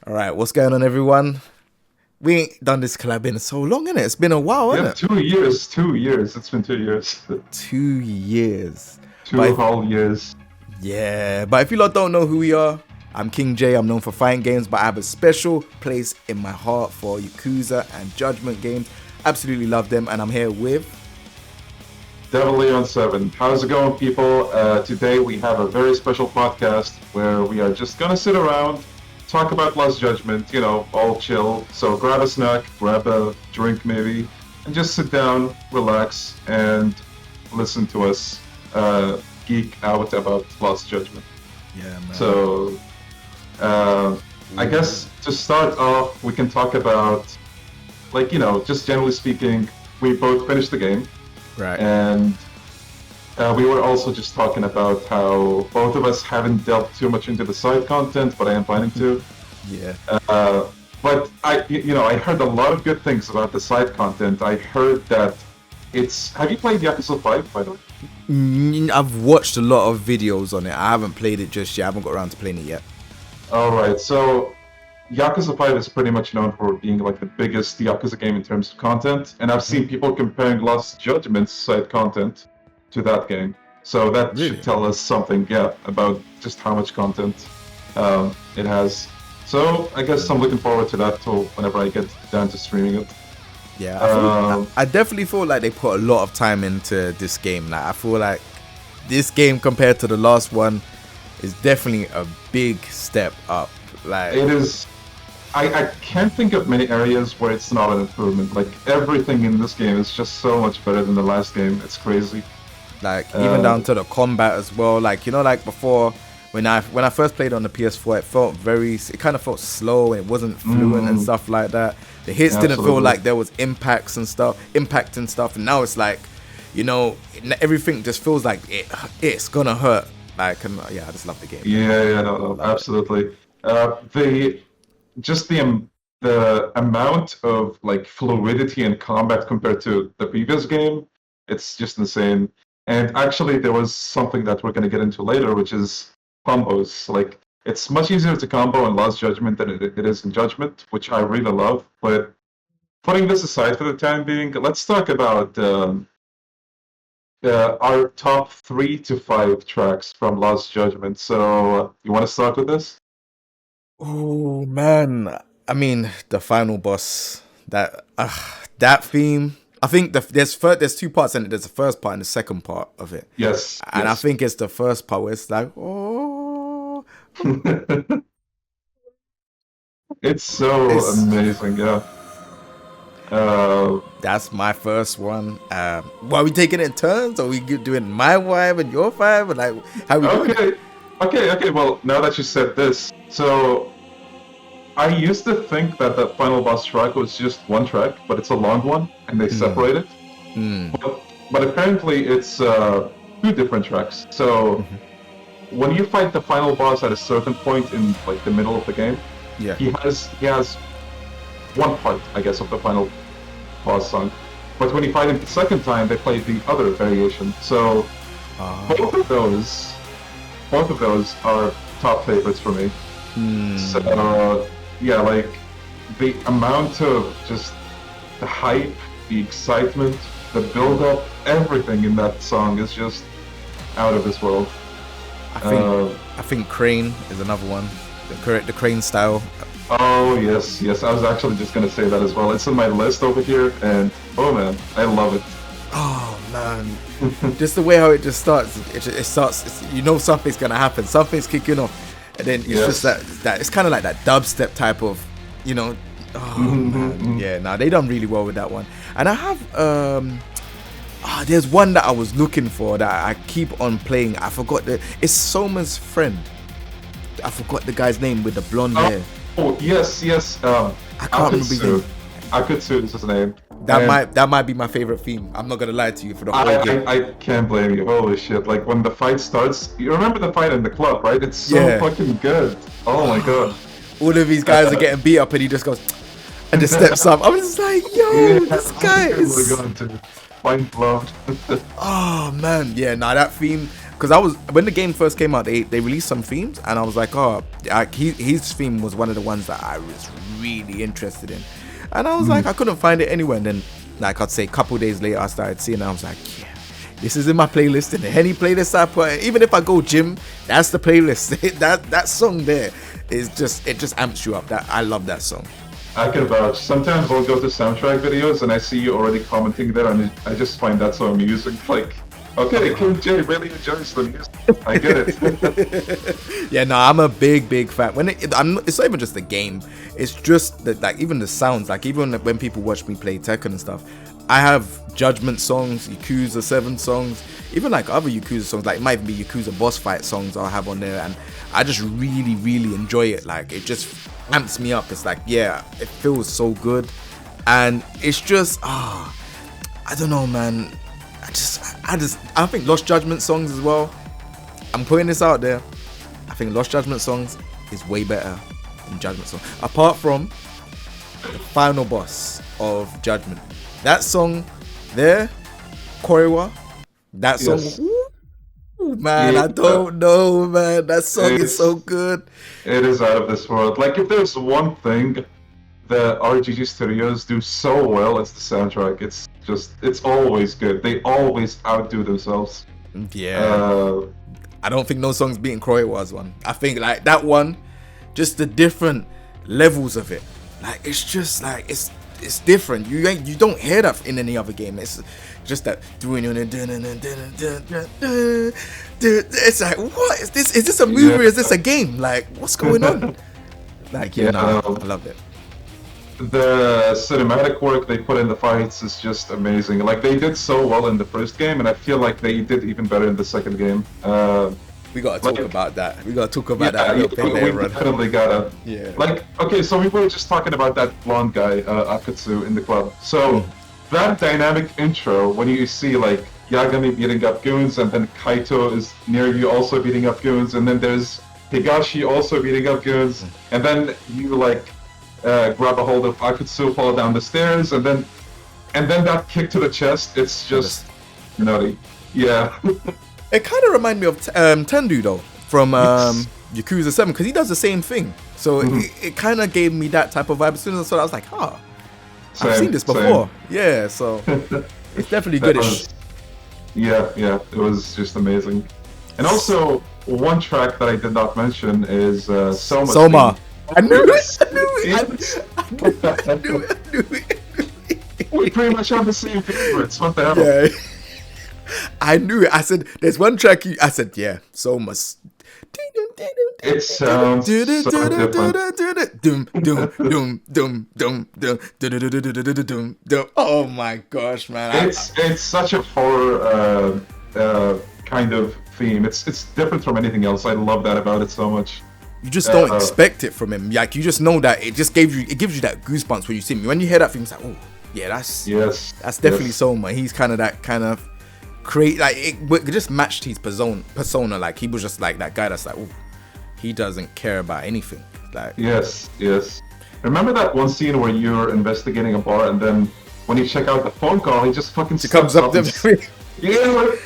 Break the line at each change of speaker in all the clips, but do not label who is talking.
All right, what's going on, everyone? We ain't done this collab in so long, innit? It's been a while,
Yeah,
innit?
2 years. 2 years. It's been 2 years.
2 years.
Two whole years.
But if you lot don't know who we are, I'm King J. I'm known for fighting games, but I have a special place in my heart for Yakuza and Judgment games. Absolutely love them, and I'm here with...
Devil Leon 7. How's it going, people? Today we have a very special podcast where we are just gonna sit around, talk about Lost Judgment, all chill. So grab a snack, grab a drink maybe, and just sit down, relax, and listen to us geek out about Lost Judgment.
Yeah, man.
So, I guess to start off, we can talk about, just generally speaking, we both finished the game.
Right.
And we were also just talking about how both of us haven't delved too much into the side content, but I am planning to.
Yeah.
But I heard a lot of good things about the side content. I heard that it's... Have you played Yakuza 5, by the way?
I've watched a lot of videos on it. I haven't played it just yet. I haven't got around to playing it yet.
Alright, so Yakuza 5 is pretty much known for being like the biggest Yakuza game in terms of content, and I've seen people comparing Lost Judgment's side content to that game. So that
Really?
should tell us something, about just how much content it has. So I guess I'm looking forward to that till whenever I get down to streaming it.
Yeah, I definitely feel like they put a lot of time into this game. Like, I feel like this game compared to the last one is definitely a big step up. Like,
It is... I can't think of many areas where it's not an improvement. Like, everything in this game is just so much better than the last game. It's crazy.
Like, even down to the combat as well. Like, like before, when I first played on the PS4, it kind of felt slow and it wasn't fluent and stuff like that. The hits didn't feel
Absolutely.
like there was impact and stuff. And now it's like, everything just feels like it's gonna hurt. Like, and, I just love the game.
No, absolutely. The amount of like fluidity in combat compared to the previous game, it's just insane. And actually, there was something that we're going to get into later, which is combos. Like, it's much easier to combo in Lost Judgment than it is in Judgment, which I really love. But putting this aside for the time being, let's talk about our top 3 to 5 tracks from Lost Judgment. So, you want to start with this?
Oh man, I mean the final boss, that theme. I think there's two parts in it. There's the first part and the second part of it.
Yes.
And I
yes.
think it's the first part where it's like, oh,
It's so amazing, yeah.
That's my first one. Are we taking it in turns, or are we doing my vibe and your vibe, and like how we doing it?
Okay. Well, now that you said this, so I used to think that the final boss track was just one track, but it's a long one, and they separate it. But apparently it's 2 different tracks. So when you fight the final boss at a certain point in like the middle of the game, he has one part, I guess, of the final boss song. But when you fight him the second time, they play the other variation. So both of those are top favorites for me. So like the amount of just the hype, the excitement, the build-up, everything in that song is just out of this world.
I think Crane is another one. The Crane style.
Oh yes. I was actually just gonna say that as well. It's in my list over here, and oh man, I love it.
Oh man, just the way how it just starts. It starts. Something's gonna happen. Something's kicking off, and then it's just that. It's kind of like that dubstep type of, man. Yeah, no, they done really well with that one. And I have there's one that I was looking for that I keep on playing. I forgot it's Soma's friend. I forgot the guy's name with the blonde hair.
Oh yes.
I can't remember his name.
Akutsu is his name.
That might be my favorite theme. I'm not gonna lie to you for the whole game.
I can't blame you. Holy shit! Like when the fight starts, you remember the fight in the club, right? It's so fucking good. Oh my god!
All of these guys are getting beat up, and he just goes and just steps up. I'm just like, yo, this guy is
going to mind blown.
Oh man, yeah. Now that theme, because when the game first came out, they released some themes, and I was like, oh, his theme was one of the ones that I was really interested in, and I was like, I couldn't find it anywhere. And then, like I'd say, a couple days later, I started seeing it. I was like, yeah, this is in my playlist, and any playlist I put, even if I go gym, that's the playlist. that song there is it just amps you up. That I love that song.
I can vouch. Sometimes I'll go to soundtrack videos and I see you already commenting there, and I just find that so amusing. Like, okay, King J really enjoys the music. I get it.
Yeah, no, I'm a big fan. It's not even just the game. It's just that, like, even the sounds. Like, even when people watch me play Tekken and stuff, I have Judgment songs, Yakuza 7 songs, even like other Yakuza songs. Like, it might even be Yakuza boss fight songs I'll have on there, and I just really enjoy it. Like, it just amps me up. It's like, yeah, it feels so good, and it's just I don't know, man. I think Lost Judgment songs as well. I'm putting this out there. I think Lost Judgment songs is way better than Judgment songs. Apart from the final boss of Judgment, that song there, Korewa, that song.
Yes.
Ooh, man,
Yeah.
I don't know, man. That song is so good.
It is out of this world. Like, if there's one thing that RGG Studios do so well, it's the soundtrack. It's always good. They always outdo themselves.
Yeah. I don't think no song's beating Korewa's one. I think, like, that one, just the different levels of it. Like, it's just like it's different. You don't hear that in any other game. It's just that. It's like, what is this? Is this a movie? Or is this a game? Like, what's going on? Like, I love it.
The cinematic work they put in the fights is just amazing. Like, they did so well in the first game, and I feel like they did even better in the second game.
We gotta talk about that. We gotta talk about that.
We definitely gotta.
Yeah.
Like, okay, so we were just talking about that blonde guy, Akatsu, in the club. So that dynamic intro, when you see like Yagami beating up goons, and then Kaito is near you also beating up goons, and then there's Higashi also beating up goons, and then you like grab a hold of Akatsu, fall down the stairs, and then that kick to the chest. It's just nutty. Yeah.
It kind of reminded me of Tendu though, from Yakuza 7, because he does the same thing. So it kind of gave me that type of vibe. As soon as I saw it, I was like, I've seen this before. Yeah, so it's definitely goodish.
Yeah, it was just amazing. And also, one track that I did not mention is Soma.
I knew it. I knew it.
We pretty much have the same favorites. What the hell?
Yeah. I knew it. I said, there's one track I said, yeah, Soma.
It sounds so different.
Oh my gosh, man.
It's such a horror kind of theme. It's different from anything else. I love that about it so much.
You just don't expect it from him. Like, you just know that it gives you that goosebumps when you see him. When you hear that thing, it's like, oh yeah, that's definitely Soma. He's kind of that kind of create, like, it just matched his persona. Like, he was just like that guy that's like, oh, he doesn't care about anything. Like,
yes. Remember that one scene where you're investigating a bar, and then when you check out the phone call, he just fucking
comes up
there. Yeah, like,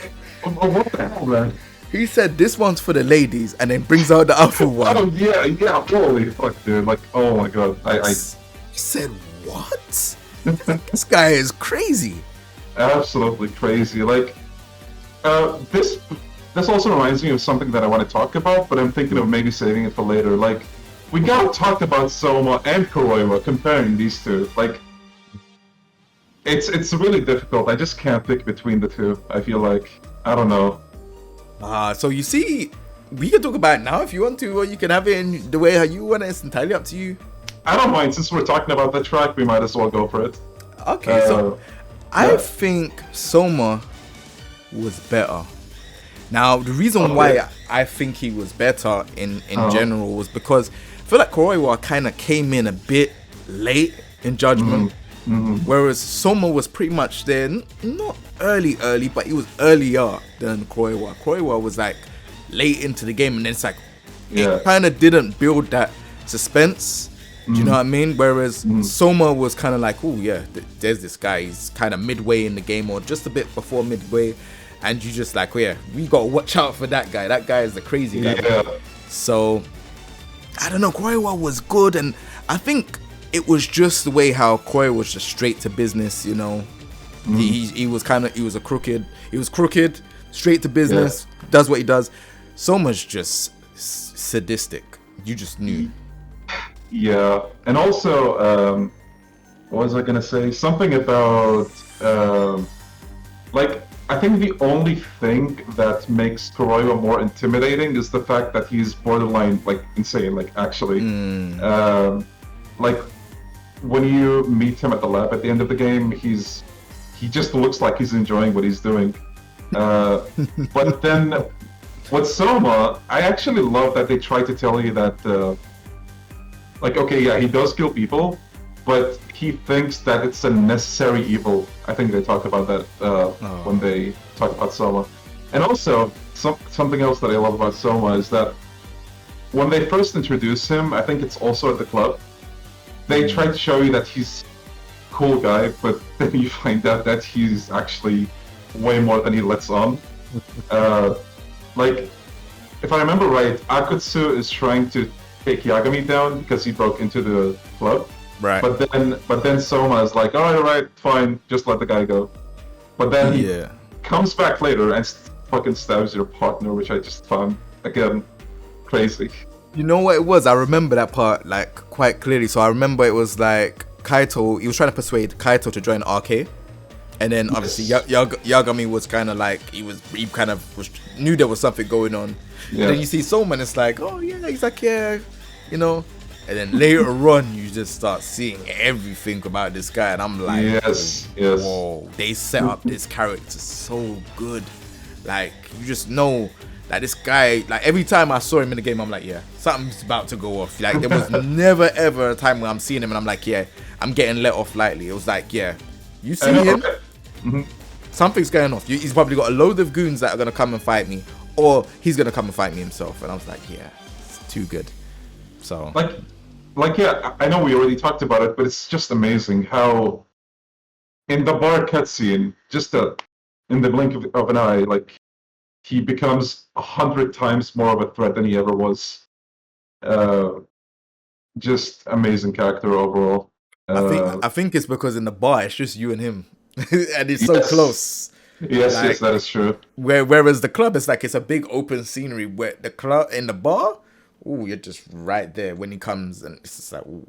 what the hell, man?
He said this one's for the ladies, and then brings out the other one.
Oh yeah, holy fuck, dude! Like, oh my god,
He said what? This guy is crazy.
Absolutely crazy. Like, this also reminds me of something that I want to talk about, but I'm thinking of maybe saving it for later. Like, we gotta talk about Soma and Kuroiwa, comparing these two. Like, it's really difficult. I just can't pick between the two. I feel like, I don't know.
So you see, we can talk about it now if you want to, or you can have it in the way how you want it. It's entirely up to you.
I don't mind. Since we're talking about the track, we might as well go for it.
Okay, I think Soma was better. Now, the reason why I think he was better in general was because I feel like Kuroiwa kind of came in a bit late in Judgment, whereas Soma was pretty much there, not early, but he was earlier than Kuroiwa. Kuroiwa was like late into the game, and then it's like it kind of didn't build that suspense. Do you know what I mean? Whereas Soma was kind of like, oh yeah, there's this guy. He's kind of midway in the game, or just a bit before midway, and you just like, oh yeah, we gotta watch out for that guy. That guy is the crazy guy.
Yeah.
So I don't know, Korewa was good, and I think it was just the way how Korewa was just straight to business, you know. He was crooked, straight to business, does what he does. Soma's just sadistic. You just knew.
Yeah, and also, what was I gonna say? Something about, like, I think the only thing that makes Kuroiwa more intimidating is the fact that he's borderline, like, insane, like, actually. Like, when you meet him at the lab at the end of the game, he just looks like he's enjoying what he's doing. But then, with Soma, I actually love that they try to tell you that, like, okay, yeah, he does kill people, but he thinks that it's a necessary evil. I think they talk about that when they talk about Soma. And also, something else that I love about Soma is that when they first introduce him, I think it's also at the club, they try to show you that he's a cool guy, but then you find out that he's actually way more than he lets on. Like, if I remember right, Akutsu is trying to take Yagami down because he broke into the club.
Right.
But then Soma is like, all right, fine, just let the guy go. But then he comes back later and fucking stabs your partner, which I just found, again, crazy.
You know what it was? I remember that part like quite clearly. So I remember it was like Kaito, he was trying to persuade Kaito to join RK. And then obviously Yagami was kind of like, he kind of knew there was something going on. Yeah. And then you see Soma and it's like, oh yeah, he's like, yeah, you know. And then later on, you just start seeing everything about this guy, and I'm like,
yes.
Whoa, they set up this character so good. Like, you just know that this guy, like, every time I saw him in the game, I'm like, yeah, something's about to go off. Like, there was never ever a time where I'm seeing him and I'm like, yeah, I'm getting let off lightly. It was like, yeah, you see him, something's going off. He's probably got a load of goons that are gonna come and fight me, or he's gonna come and fight me himself. And I was like, yeah, it's too good. So
like yeah, I know we already talked about it, but it's just amazing how in the bar cutscene, just in the blink of an eye, like, he becomes 100 times more of a threat than he ever was. Just amazing character overall.
I think it's because in the bar it's just you and him, and it's so close.
Yes, like, yes, that is true.
Whereas the club is like, it's a big open scenery. Where the club in the bar, ooh, you're just right there when he comes, and it's just like, ooh.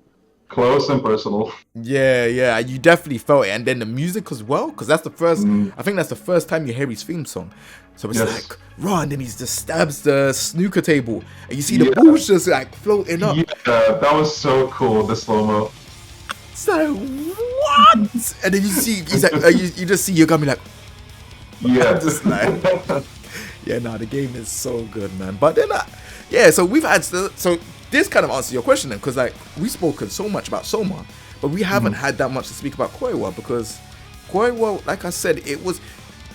Close and personal.
Yeah, you definitely felt it. And then the music as well, because that's the first, I think that's the first time you hear his theme song. So it's like, raw, and then he just stabs the snooker table, and you see the balls just like floating up.
Yeah, that was so cool, the slow-mo.
It's like, what? And then you see, he's like, you just see Yagami like,
yeah.
Just like, yeah, no, the game is so good, man. But then, yeah, so we've had, so this kind of answers your question then, because like, we've spoken so much about Soma, but we haven't had that much to speak about Koiwa, because Koiwa, like I said, it was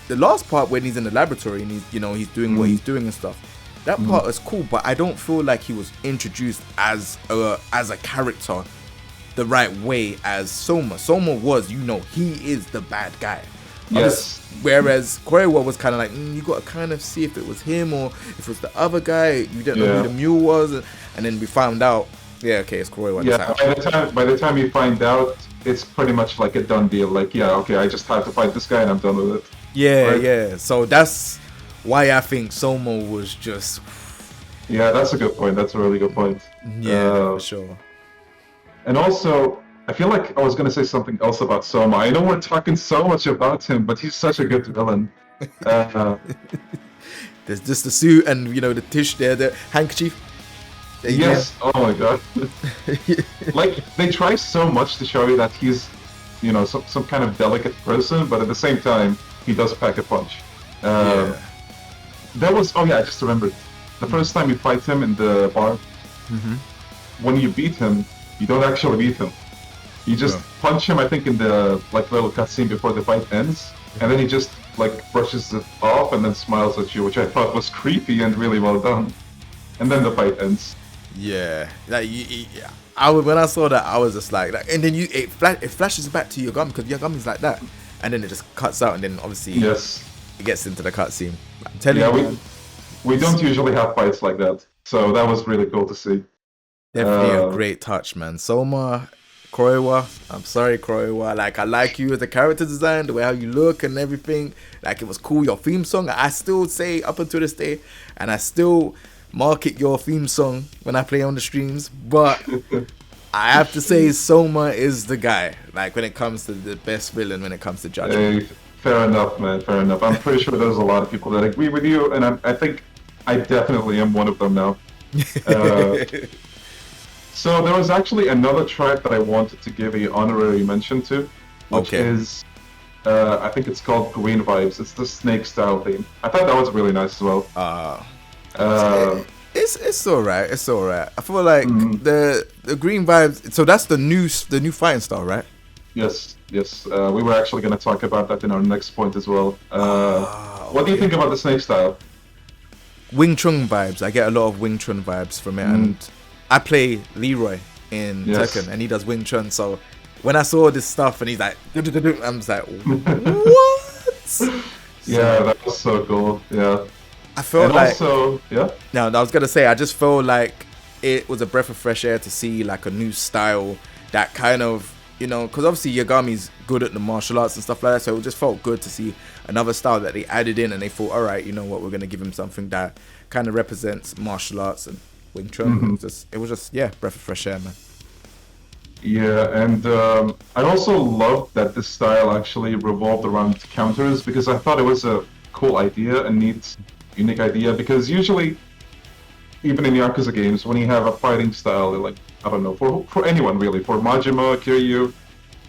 the last part when he's in the laboratory and he's doing what he's doing and stuff. That part is cool, but I don't feel like he was introduced as a character the right way as Soma. Soma was, he is the bad guy.
Yes.
Whereas Koiwa was kind of like, you got to kind of see if it was him or if it was the other guy. You didn't know who the mule was, and then we found out, okay, it's Koiwa.
Yeah, by the time you find out, it's pretty much like a done deal. Like, yeah, okay, I just have to fight this guy and I'm done with it.
Yeah,
right?
Yeah. So that's why I think Soma was just...
Yeah, that's a good point. That's a really good point.
Yeah, for sure.
And also, I feel like I was going to say something else about Soma. I know we're talking so much about him, but he's such a good villain.
There's just the suit and, the tissue there, the handkerchief.
Yes, oh my god. Like, they try so much to show you that he's, some kind of delicate person, but at the same time, he does pack a punch. There was, I just remembered. The first time you fight him in the bar, when you beat him, you don't actually beat him. You just punch him, I think, in the little cutscene before the fight ends, and then he just brushes it off and then smiles at you, which I thought was creepy and really well done. And then the fight ends.
Yeah, like when I saw that, I was just like, and then it flashes back to Yagami, because Yagami's like that, and then it just cuts out, and then obviously it gets into the cutscene. I'm telling
Yeah,
you, man,
we don't usually have fights like that, so that was really cool to see.
definitely a great touch, man. Soma, Kroiwa, I'm sorry, Kroiwa. Like, I like you as a character design, the way how you look and everything. Like, it was cool. Your theme song, I still say up until this day, and I still market your theme song when I play on the streams. But I have to say, Soma is the guy. Like, when it comes to the best villain, when it comes to Judgment.
Hey, fair enough, man. Fair enough. I'm pretty sure there's a lot of people that agree with you, and I think I definitely am one of them now. So there was actually another track that I wanted to give a honorary mention to, which is, I think it's called Green Vibes. It's the Snake style theme. I thought that was really nice as well.
It's alright. It's alright. I feel like the Green Vibes. So that's the new fighting style, right?
Yes. We were actually going to talk about that in our next point as well. What do you think about the Snake style?
Wing Chun vibes. I get a lot of Wing Chun vibes from it, and I play Leroy in Tekken, and he does Wing Chun. So when I saw this stuff, and he's like, I'm just like, what?
Yeah, that was so cool. Yeah.
I felt like.
Also,
No, I was gonna say, I just felt like it was a breath of fresh air to see like a new style that kind of, because obviously Yagami's good at the martial arts and stuff like that, so it just felt good to see another style that they added in, and they thought, all right, you know what, we're gonna give him something that kind of represents martial arts and Wing Chun. It was just breath of fresh air, man.
Yeah, and I also loved that this style actually revolved around counters, because I thought it was a cool idea, a neat, unique idea, because usually, even in Yakuza games, when you have a fighting style, like, I don't know, for anyone really, for Majima, Kiryu,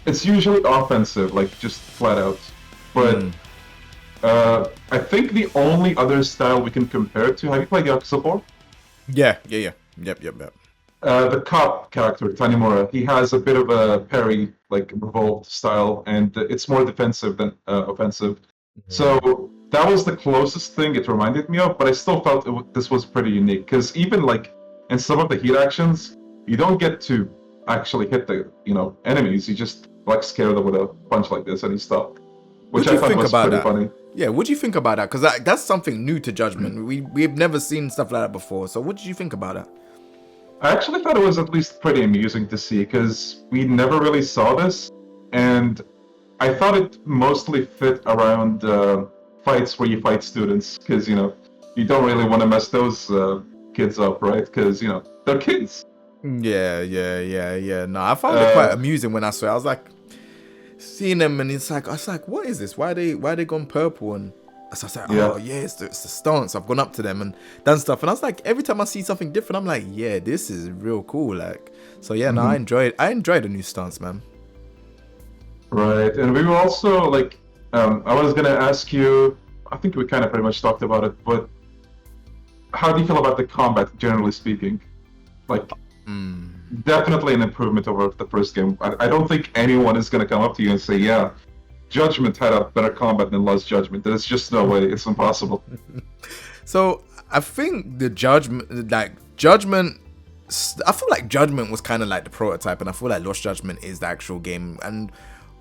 it's usually offensive, like just flat out. But I think the only other style we can compare it to, have you played Yakuza 4?
Yeah. Yep.
The cop character, Tanimura, he has a bit of a parry, like, revolved style, and it's more defensive than offensive. So that was the closest thing it reminded me of, but I still felt this was pretty unique, because even, like, in some of the heat actions, you don't get to actually hit the, enemies, you just, like, scare them with a punch like this and you stop. Which I thought was pretty funny.
Yeah, what do you think about that? Because that's something new to Judgment. We've never seen stuff like that before. So what did you think about that?
I actually thought it was at least pretty amusing to see, because we never really saw this, and I thought it mostly fit around fights where you fight students, because, you don't really want to mess those kids up, right? Because, they're kids.
Yeah. No, I found it quite amusing when I saw it. I was like, seeing them, and I was like, what is this? Why are they gone purple? And so I was like, oh yeah, it's the stance. I've gone up to them and done stuff, and I was like, every time I see something different, I'm like, yeah, this is real cool. Like, so yeah, no, I enjoyed the new stance, man.
Right, and we were also like, I was gonna ask you, I think we kind of pretty much talked about it, but how do you feel about the combat, generally speaking? Like, definitely an improvement over the first game. I don't think anyone is gonna come up to you and say, yeah, Judgment had a better combat than Lost Judgment. There's just no way. It's impossible.
So I think I feel like Judgment was kind of like the prototype, and I feel like Lost Judgment is the actual game. And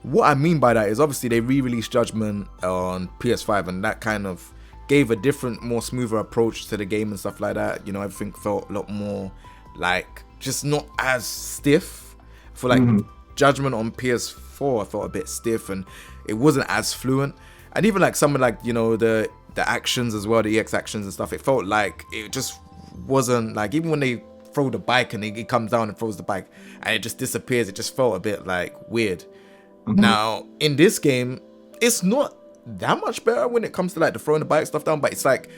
what I mean by that is, obviously they re-released Judgment on PS5, and that kind of gave a different, more smoother approach to the game and stuff like that. Everything felt a lot more like just not as stiff. I feel like Judgment on PS4 I felt a bit stiff, and it wasn't as fluent. And even like some of like, the actions as well, the EX actions and stuff, it felt like it just wasn't like, even when they throw the bike and it comes down and throws the bike and it just disappears, it just felt a bit like weird. Now in this game, it's not that much better when it comes to like the throwing the bike stuff down, but it's like,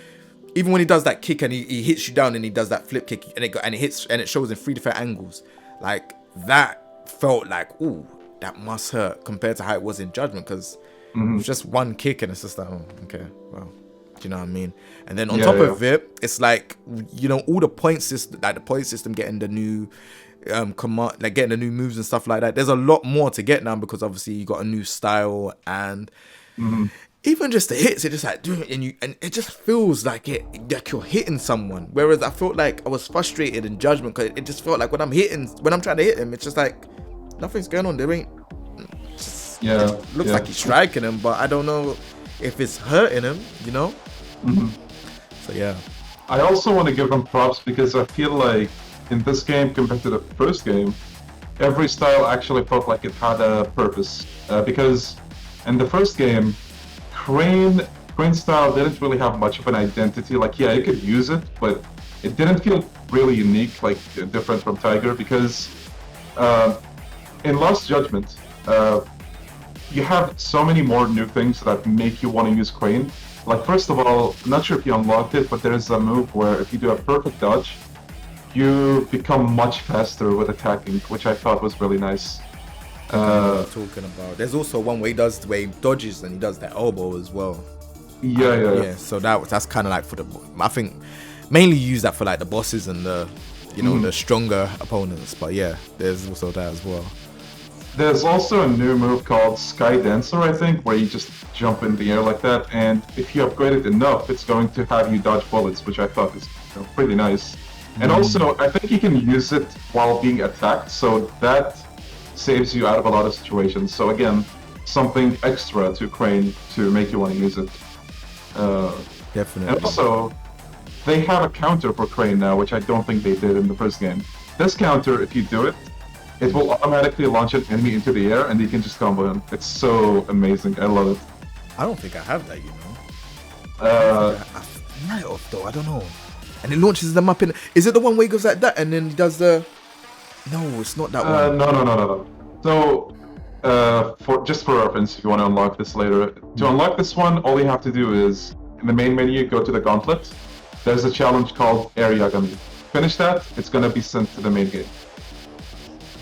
even when he does that kick and he hits you down and he does that flip kick and it hits and it shows in 3 different angles, like that felt like, ooh, that must hurt compared to how it was in Judgment, because it was just one kick and it's just like, oh, okay, well, do you know what I mean? And then on top of it, it's like, all the point system, like the point system getting the new command, like getting the new moves and stuff like that. There's a lot more to get now, because obviously you got a new style, and even just the hits, it just like, and it just feels like you're hitting someone. Whereas I felt like I was frustrated in Judgment, because it just felt like when I'm trying to hit him, it's just like nothing's going on. There ain't. It looks like he's striking him, but I don't know if it's hurting him, you know. So yeah.
I also want to give them props because I feel like in this game compared to the first game, every style actually felt like it had a purpose. Because in the first game, Crane style didn't really have much of an identity. Like, yeah, you could use it, but it didn't feel really unique, like different from Tiger. Because in Lost Judgment, you have so many more new things that make you want to use Crane. Like, first of all, I'm not sure if you unlocked it, but there's a move where if you do a perfect dodge, you become much faster with attacking, which I thought was really nice.
Talking about. There's also one where he dodges and he does that elbow as well.
Yeah.
So that's kind of like for the. I think mainly use that for like the bosses and the, the stronger opponents. But yeah, there's also that as well.
There's also a new move called Sky Dancer, I think, where you just jump in the air like that, and if you upgrade it enough, it's going to have you dodge bullets, which I thought is pretty nice. And also, I think you can use it while being attacked, so that saves you out of a lot of situations. So again, something extra to Crane to make you want to use it.
Definitely.
And also, they have a counter for Crane now, which I don't think they did in the first game. This counter, if you do it, it will automatically launch an enemy into the air, and you can just combo him. It's so amazing. I love it.
I don't think I have that, I might have though. I don't know. And it launches them up in. Is it the one where he goes like that and then he does the? No, it's not that one.
No. So, for reference, if you want to unlock this later, to unlock this one, all you have to do is in the main menu, go to the gauntlet. There's a challenge called Air Yagami. Finish that, it's gonna be sent to the main game.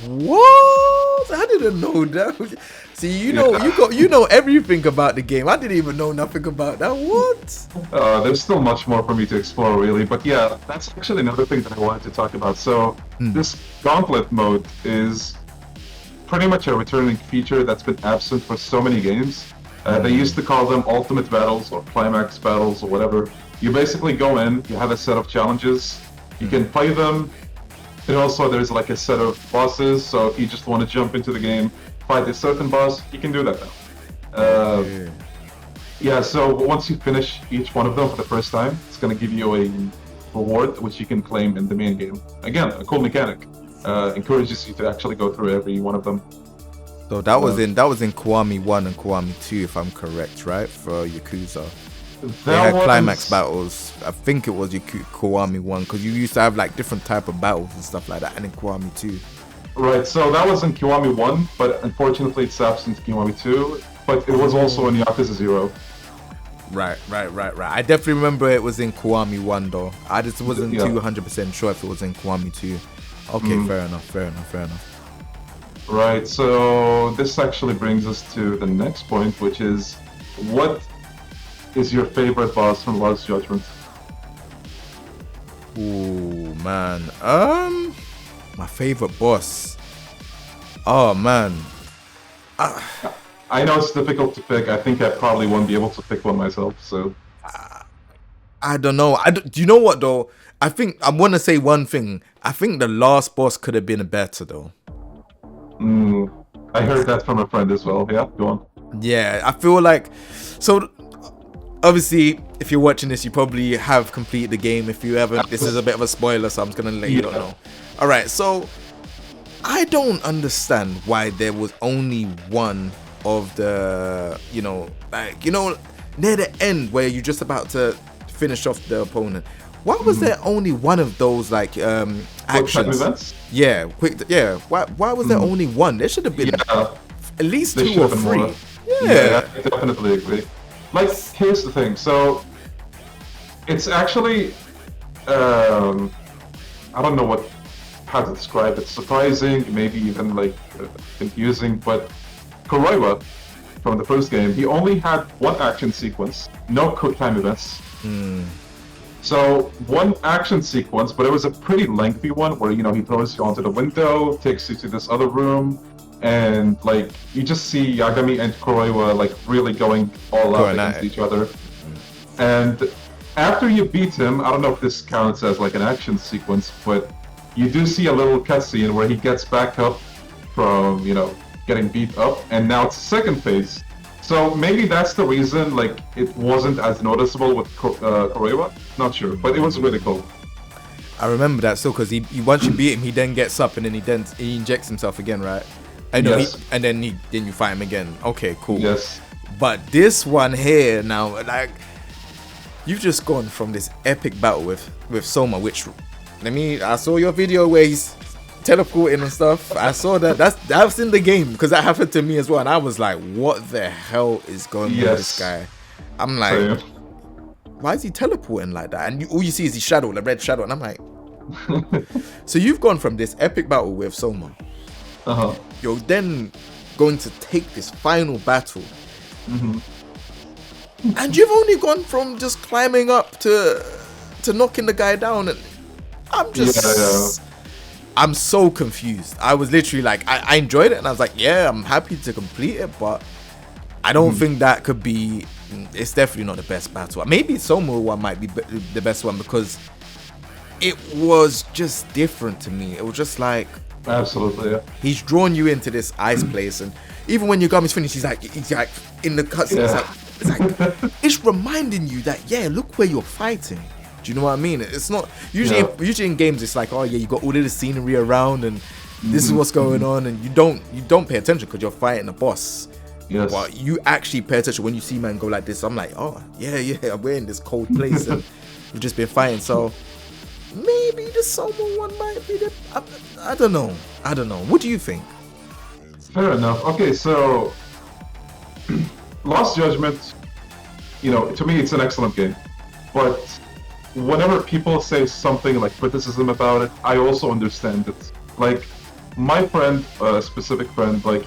What? I didn't know that. See, you know everything about the game. I didn't even know nothing about that. What?
There's still much more for me to explore, really. But yeah, that's actually another thing that I wanted to talk about. So this gauntlet mode is pretty much a returning feature that's been absent for so many games. They used to call them ultimate battles or climax battles or whatever. You basically go in, you have a set of challenges, you can play them. And also there's like a set of bosses, so if you just want to jump into the game, fight a certain boss, you can do that now. Yeah, so once you finish each one of them for the first time, it's going to give you a reward which you can claim in the main game. Again, a cool mechanic. Encourages you to actually go through every one of them.
So that was in Kiwami 1 and Kiwami 2, if I'm correct, right? For Yakuza. They had climax battles. I think it was Kiwami 1, because you used to have like different type of battles and stuff like that, and in Kiwami 2.
Right, so that was in Kiwami 1, but unfortunately it's absent in Kiwami 2, but it was also in Yakuza 0.
Right. I definitely remember it was in Kiwami 1 though. I just wasn't 200% sure if it was in Kiwami 2. Okay, fair enough.
Right, so this actually brings us to the next point, which is, what is your favorite boss from Lost Judgment?
Ooh, man. My favorite boss. Oh, man.
I know it's difficult to pick. I think I probably won't be able to pick one myself, so...
I don't know. Do you know what, though? I think I want to say one thing. I think the last boss could have been better, though.
I heard that from a friend as well. Yeah, go on.
Yeah, I feel like... So... Obviously, if you're watching this, you probably have completed the game. If you haven't, this is a bit of a spoiler, so I'm just gonna let you know. All right, so I don't understand why there was only one of the, near the end where you're just about to finish off the opponent. Why was there only one of those actions?
Events?
Yeah, Why was there only one? There should have been at least 2 or 3.
More. Yeah, I definitely agree. Like, here's the thing. So, it's actually, I don't know how to describe it. Surprising, maybe even confusing. But Kuroiwa, from the first game, he only had one action sequence, no quick time events. So one action sequence, but it was a pretty lengthy one where, he throws you onto the window, takes you to this other room. And you just see Yagami and Kuroiwa really going all out against each other. And after you beat him, I don't know if this counts as an action sequence, but you do see a little cutscene where he gets back up from getting beat up, and now it's the second phase. So maybe that's the reason, like, it wasn't as noticeable with Korewa. Not sure, but it was really cool.
I remember that still because he once you beat him, he then gets up and then he injects himself again, right? I know.
Yes.
Then you fight him again. Okay, cool.
Yes.
But this one here now, like, you've just gone from this epic battle with Soma, which I saw your video where he's teleporting and stuff. I saw that. That was in the game because that happened to me as well, and I was like, "What the hell is going on with this guy?" I'm like,
Same.
"Why is he teleporting like that?" And all you see is his shadow, the red shadow, and I'm like, "So you've gone from this epic battle with Soma, you're then going to take this final battle, and you've only gone from just climbing up to knocking the guy down, and I'm just." I'm so confused. I was literally like, I enjoyed it, and I was like, yeah, I'm happy to complete it, but I don't think that could be. It's definitely not the best battle. Maybe Soma one might be the best one because it was just different to me. It was just like,
absolutely, yeah.
He's drawn you into this ice place, and even when Yagami's finished, he's like in the cutscene, it's reminding you that look where you're fighting. Do you know what I mean? It's not usually in games. It's like, oh yeah, you got all of the scenery around, and this is what's going on, and you don't pay attention because you're fighting a boss.
Yes.
But you actually pay attention when you see man go like this. I'm like, oh yeah, we're in this cold place and we've just been fighting. So maybe the Soma one might be the. I don't know. What do you think?
Fair enough. Okay, so Lost Judgment, to me it's an excellent game, but whenever people say something like criticism about it, I also understand it. Like, my friend, a specific friend, like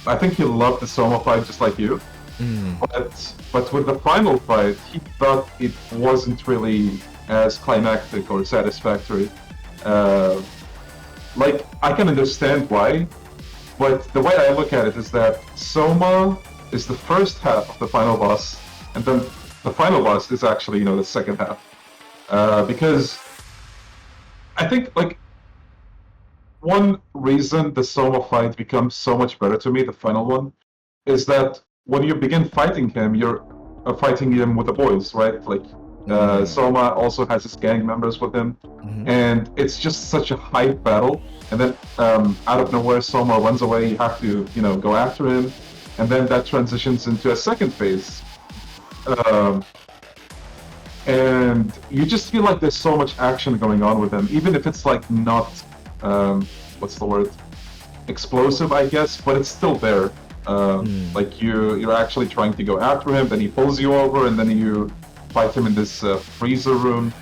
I think he loved the Soma fight just like you. But with the final fight, he thought it wasn't really as climactic or satisfactory. Like, I can understand why, but the way I look at it is that Soma is the first half of the final boss, and then the final boss is actually, the second half. Because I think, like, one reason the Soma fight becomes so much better to me, the final one, is that when you begin fighting him, you're fighting him with the boys, right? Like, Soma also has his gang members with him, and it's just such a hype battle. And then out of nowhere, Soma runs away. You have to, go after him, and then that transitions into a second phase. And you just feel like there's so much action going on with him, even if it's like not, what's the word? Explosive, I guess, but it's still there. Like you're actually trying to go after him, then he pulls you over, and then you fight him in this freezer room.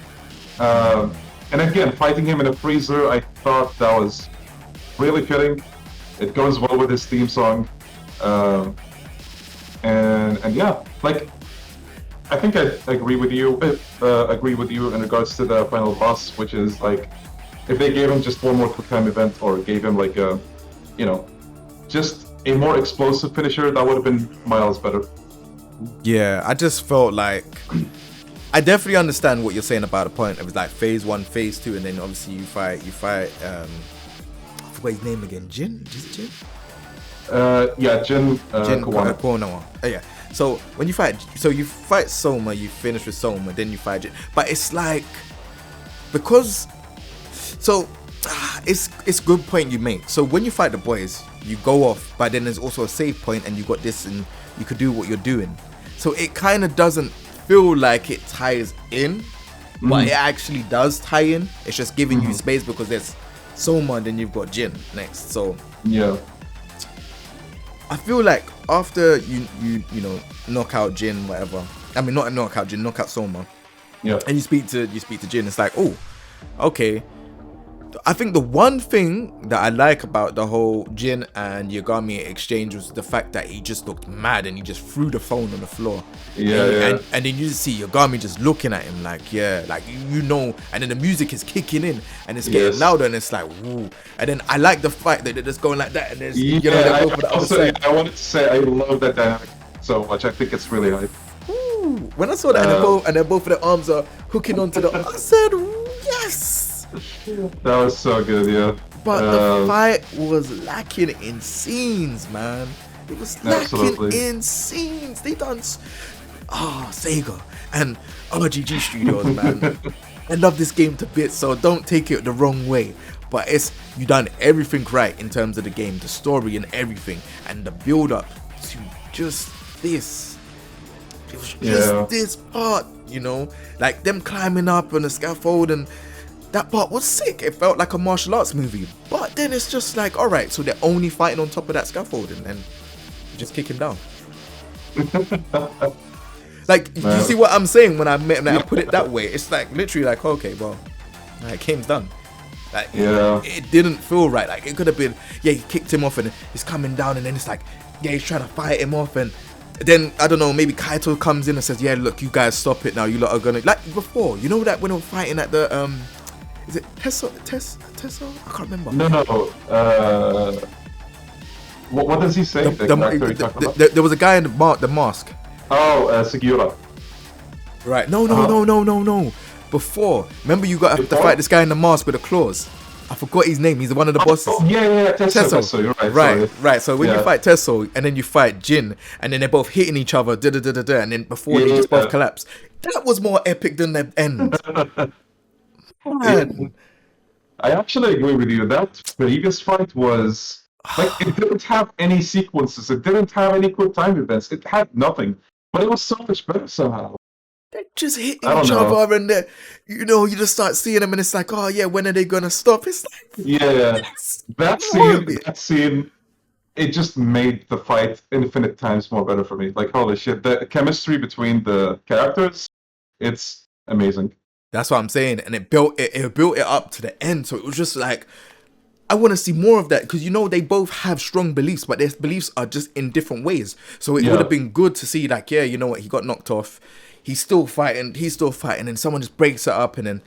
And again, fighting him in a freezer, I thought that was really fitting. It goes well with his theme song. And yeah, like, I think I agree with you. In regards to the final boss, which is like, if they gave him just one more quick time event, or gave him like a, just a more explosive finisher, that would have been miles better.
Yeah, I just felt like I definitely understand what you're saying about the point. It was like phase 1, phase 2, and then obviously you fight. I forgot his name again. Jin? Is it Jin?
Yeah, Jin
Konoha. Yeah. So when you fight Soma, you finish with Soma, then you fight Jin. But it's like, because, so it's a good point you make. So when you fight the boys, you go off, but then there's also a save point, and you got this, and you could do what you're doing. So it kind of doesn't feel like it ties in, but it actually does tie in. It's just giving you space because there's Soma, and then you've got Jin next. So
yeah,
I feel like after you knock out Jin, whatever. I mean, not knock out Jin, knock out Soma.
Yeah.
And you speak to Jin. It's like, oh, okay. I think the one thing that I like about the whole Jin and Yagami exchange was the fact that he just looked mad and he just threw the phone on the floor.
Yeah.
And then you just see Yagami just looking at him like, yeah, like, and then the music is kicking in and it's getting louder, and it's like, woo. And then I like the fact that they're just going like that, and there's, they go for the other side.
I wanted to say I love that dynamic so much. I think it's really hype.
When I saw that, and then both of their arms are hooking onto the, I said, yes.
That was so good, yeah.
But the fight was lacking in scenes, man. It was
Absolutely.
lacking in scenes. They done Sega and RGG Studios, man. I love this game to bits, so don't take it the wrong way. But you done everything right in terms of the game, the story and everything, and the build up to just this. It was just this part, like them climbing up on the scaffold, and that part was sick. It felt like a martial arts movie. But then it's just like, alright, so they're only fighting on top of that scaffold, and then you just kick him down. Like, do you see what I'm saying when I put it that way? It's like literally like, okay, well, game's done. Like, it didn't feel right. Like, it could have been, he kicked him off and he's coming down, and then it's like, he's trying to fight him off, and then I don't know, maybe Kaito comes in and says, look, you guys stop it now. You lot are gonna, like before, that when they were fighting at the is it Tesso? I can't remember.
No. What does he say?
There was a guy in the mask.
Oh, Sugiura.
Right. No. Before, remember you got to fight this guy in the mask with the claws. I forgot his name. He's one of the bosses.
Oh, yeah, Tesso. You're right.
Right. So when you fight Tesso and then you fight Jin, and then they're both hitting each other, and then before they just both collapse. That was more epic than the end. Man.
I actually agree with you. That previous fight was like, it didn't have any sequences. It didn't have any quick time events. It had nothing. But it was so much better somehow.
They're just hitting each other, and you just start seeing them, and it's like, oh yeah, when are they gonna stop? It's like,
that scene, it just made the fight infinite times more better for me. Like, holy shit, the chemistry between the characters, it's amazing.
That's what I'm saying, and it built it up to the end, so it was just like, I want to see more of that, because they both have strong beliefs, but their beliefs are just in different ways. So it would have been good to see, like, you know what, he got knocked off, he's still fighting, and then someone just breaks it up, and then,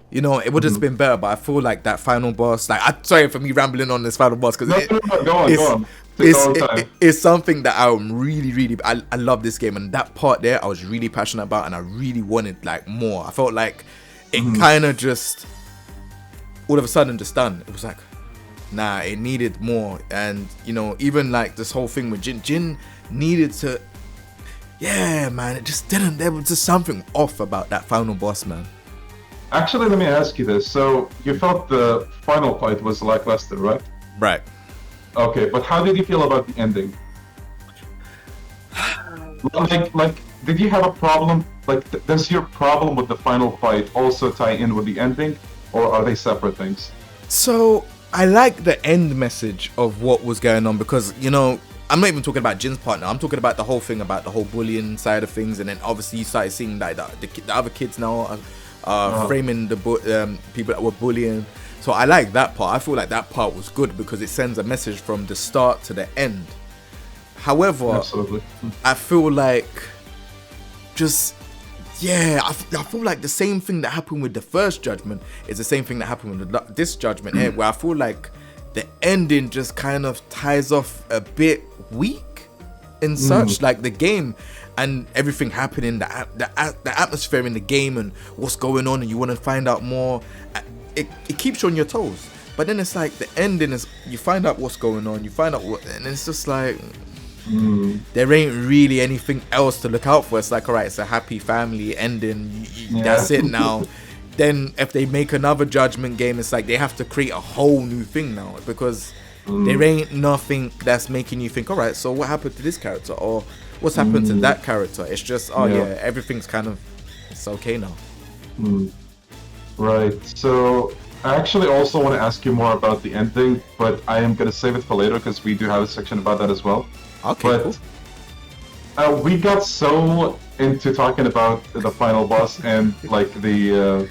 it would have just been better. But I feel like that final boss, like, I'm sorry for me rambling on this final boss, because
go on.
It's something that I'm really, I love this game, and that part there, I was really passionate about, and I really wanted, like, more. I felt like it kind of just, all of a sudden, just done. It was like, nah, it needed more. And even like this whole thing with Jin needed to, man, it just didn't, there was just something off about that final boss, man.
Actually, let me ask you this. So you felt the final fight was lackluster, right?
Right.
Okay, but how did you feel about the ending? Like, did you have a problem? Like, does your problem with the final fight also tie in with the ending, or are they separate things?
So I like the end message of what was going on, because I'm not even talking about Jin's partner. I'm talking about the whole thing, about the whole bullying side of things, and then obviously you started seeing like the other kids now are framing the people that were bullying. So I like that part. I feel like that part was good because it sends a message from the start to the end. However,
absolutely,
I feel like I feel like the same thing that happened with the first Judgment is the same thing that happened with this Judgment here, where I feel like the ending just kind of ties off a bit weak in such, like the game and everything happening, the atmosphere in the game and what's going on, and you want to find out more. It keeps you on your toes, but then it's like the ending is, you find out what's going on, you find out what, and it's just like, there ain't really anything else to look out for. It's like, alright, it's a happy family ending, that's it now. Then if they make another Judgment game, it's like they have to create a whole new thing now, because there ain't nothing that's making you think, alright, so what happened to this character, or what's happened to that character. It's just, everything's kind of, it's okay now.
Right, so I actually also want to ask you more about the ending, but I am going to save it for later because we do have a section about that as well.
Okay,
but cool. We got so into talking about the final boss and like the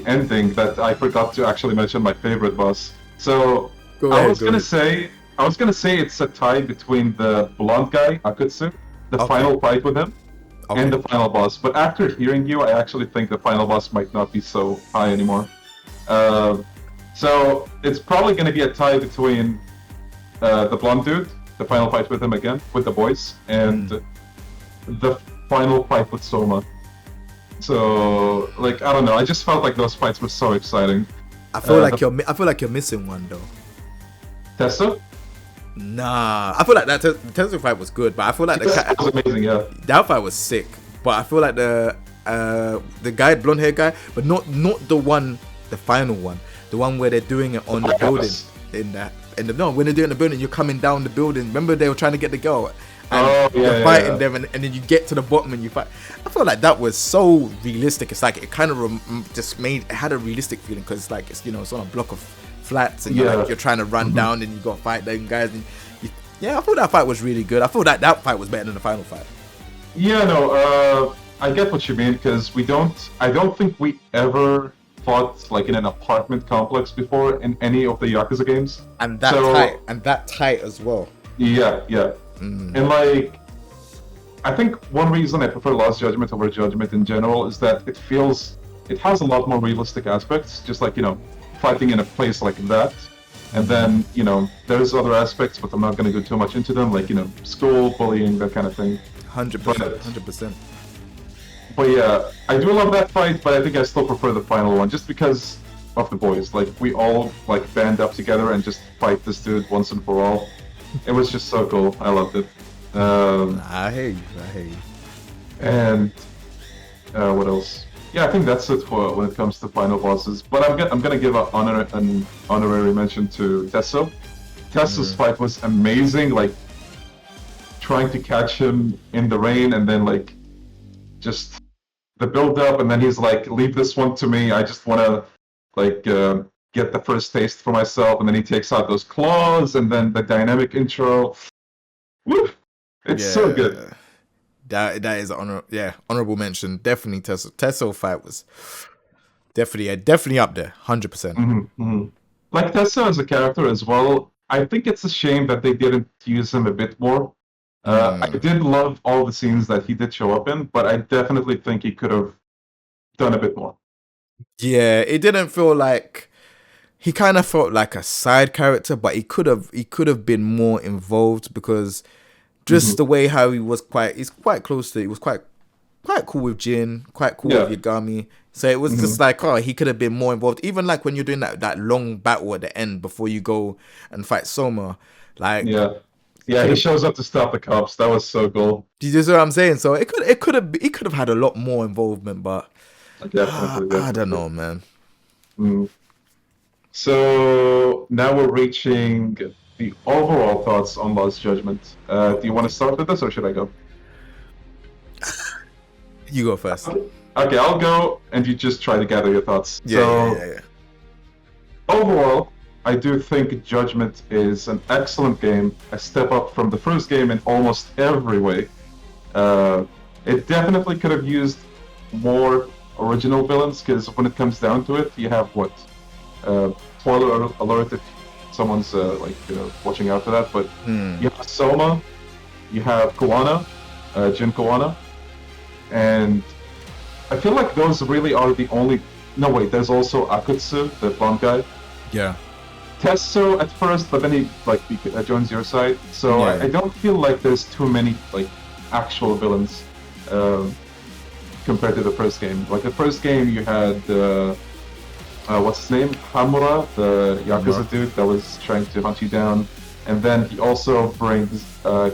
ending that I forgot to actually mention my favorite boss. So I was gonna say it's a tie between the blonde guy Akutsu, the final fight with him, and the final boss. But after hearing you, I actually think the final boss might not be so high anymore. So it's probably gonna be a tie between the blonde dude, the final fight with him again, with the boys, and the final fight with Soma. So, like, I don't know, I just felt like those fights were so exciting.
I feel like you're missing one though.
Tessa?
Nah, I feel like that Tetsu fight was good, but I feel like
That was amazing, yeah.
that fight was sick. But I feel like the guy, blonde hair guy, but not the final one, the one where they're doing it on the building no, when they're doing the building, you're coming down the building. Remember they were trying to get the girl, and you're fighting them, and then you get to the bottom and you fight. I feel like that was so realistic. It's like it kind of it had a realistic feeling because it's like it's on a block of flats and you're trying to run down and you got to fight them guys. And I thought that fight was really good. I thought that fight was better than the final fight.
Yeah, no, I get what you mean because I don't think we ever fought like in an apartment complex before in any of the Yakuza games.
And that tight as well.
Yeah. And like, I think one reason I prefer Lost Judgment over Judgment in general is that it has a lot more realistic aspects, just like, fighting in a place like that. And then, there's other aspects, but I'm not going to go too much into them, like, school, bullying, that kind of thing.
100%.
But yeah, I do love that fight, but I think I still prefer the final one, just because of the boys. Like, we all, like, band up together and just fight this dude once and for all. It was just so cool. I loved it.
I hear you.
And what else? Yeah, I think that's it for when it comes to final bosses. But I'm gonna give an honorary mention to Tesso. Tesso's fight was amazing. Like trying to catch him in the rain, and then like just the build up, and then he's like, "Leave this one to me. I just wanna like get the first taste for myself." And then he takes out those claws, and then the dynamic intro. Woo! It's so good.
That is honorable mention. Definitely Tesso fight was definitely up there, 100%.
Like Tesso as a character as well. I think it's a shame that they didn't use him a bit more. I did love all the scenes that he did show up in, but I definitely think he could have done a bit more.
Yeah, it didn't feel like he kind of felt like a side character, but he could have been more involved because. Just the way how he was he's quite close to it. He was quite cool with Jin, quite cool with Yagami. So it was just like, he could have been more involved. Even like when you're doing that long battle at the end before you go and fight Soma. Like
he shows up to stop the cops. That was so cool.
Do you see what I'm saying? So he could have had a lot more involvement, but definitely. I don't know, man.
So now we're reaching the overall thoughts on Lost Judgment. Do you want to start with this, or should I go?
You go first.
Okay, I'll go, and you just try to gather your thoughts.
Yeah.
Overall, I do think Judgment is an excellent game, a step up from the first game in almost every way. It definitely could have used more original villains, because when it comes down to it, you have what? Spoiler alert if someone's watching out for that, but you have Soma, you have Kuwana, Jin Kuwana, and I feel like those really are the only. No wait, there's also Akutsu, the blonde guy.
Yeah.
Tesso at first, but then he joins your side. So I don't feel like there's too many like actual villains compared to the first game. Like the first game, you had. What's his name? Hamura, the Yakuza dude that was trying to hunt you down. And then he also brings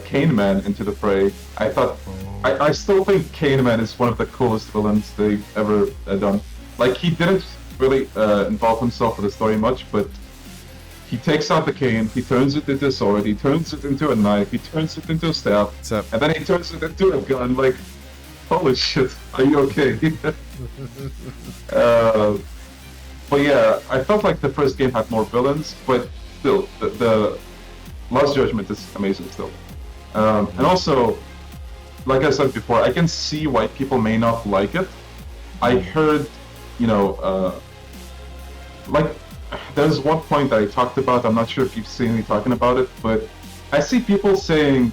Cane Man into the fray. I still think Cane Man is one of the coolest villains they've ever done. Like, he didn't really involve himself with the story much, but he takes out the cane, he turns it into a sword, he turns it into a knife, he turns it into a staff, and then he turns it into a gun. Like, holy shit, are you okay? But yeah, I felt like the first game had more villains, but still, the Lost Judgment is amazing still. And also, like I said before, I can see why people may not like it. I heard, like, there's one point that I talked about, I'm not sure if you've seen me talking about it, but I see people saying,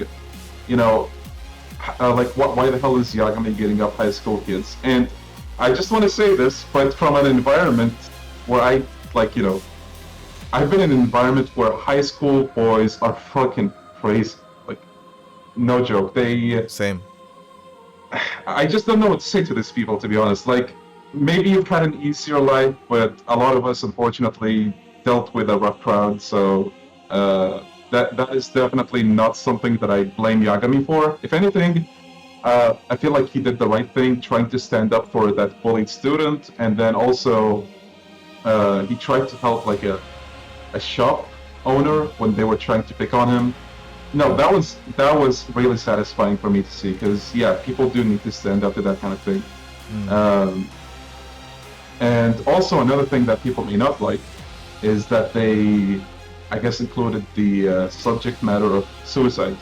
why the hell is Yagami getting up high school kids? And I just want to say this, but from an environment where I've been in an environment where high school boys are fucking crazy. Like, no joke.
Same.
I just don't know what to say to these people, to be honest. Like, maybe you've had an easier life, but a lot of us, unfortunately, dealt with a rough crowd, so, that is definitely not something that I blame Yagami for. If anything, I feel like he did the right thing, trying to stand up for that bullied student, and then also he tried to help like a shop owner when they were trying to pick on him. No, that was really satisfying for me to see, because yeah, people do need to stand up to that kind of thing. Um, and also another thing that people may not like is that they, I guess, included the subject matter of suicide.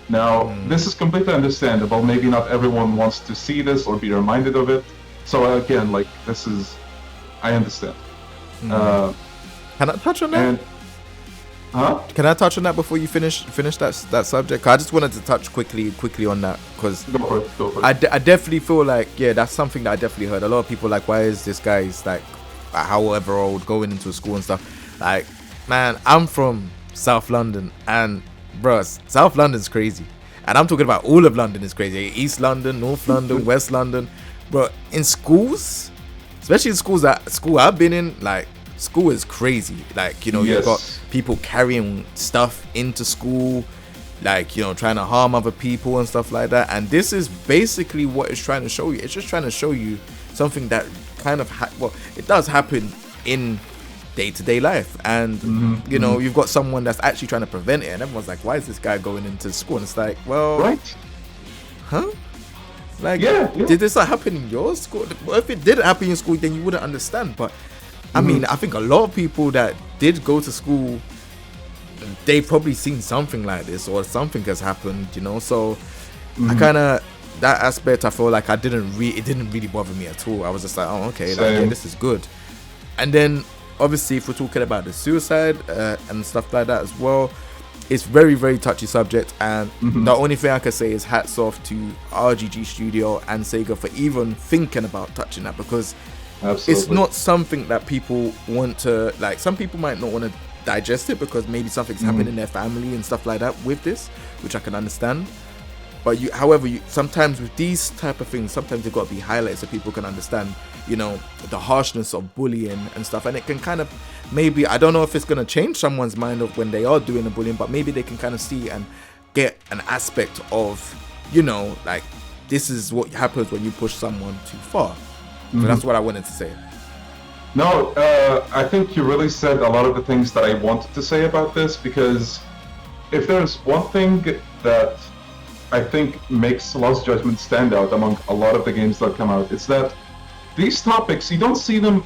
Now, this is completely understandable. Maybe not everyone wants to see this or be reminded of it. So again, like I understand.
Can I touch on that?
And
Can I touch on that before you finish that subject? 'Cause I just wanted to touch quickly on that, because
Go for it.
I definitely feel like, yeah, that's something that I definitely heard. A lot of people like, why is this guy's like however old going into school and stuff? Like, man, I'm from South London, and bruh, South London's crazy, and I'm talking about all of London is crazy. East London, North London, West London, bro. In schools, especially in school I've been in, like, school is crazy. Like,
Yes.
you've got people carrying stuff into school, like, trying to harm other people and stuff like that. And this is basically what it's trying to show you. It's just trying to show you something that kind of it does happen in day-to-day life. And you've got someone that's actually trying to prevent it, and everyone's like, why is this guy going into school? And it's like, well,
Right.
huh? Like,
Yeah.
did this not happen in your school? Well, if it didn't happen in your school, then you wouldn't understand. But I mean, I think a lot of people that did go to school, they've probably seen something like this, or something has happened, So I kind of, that aspect, I feel like it didn't really bother me at all. I was just like, oh, okay, like, yeah, this is good. And then obviously, if we're talking about the suicide and stuff like that as well, it's very, very touchy subject. And the only thing I can say is hats off to RGG Studio and Sega for even thinking about touching that, because it's not something that people want to, like, some people might not want to digest it because maybe something's happened in their family and stuff like that with this, which I can understand. But however, sometimes with these type of things, sometimes they've got to be highlighted so people can understand, the harshness of bullying and stuff. And it can kind of, maybe, I don't know if it's going to change someone's mind of when they are doing the bullying, but maybe they can kind of see and get an aspect of, like, this is what happens when you push someone too far. So that's what I wanted to say.
No, I think you really said a lot of the things that I wanted to say about this, because if there's one thing that I think makes Lost Judgment stand out among a lot of the games that come out, it's that these topics, you don't see them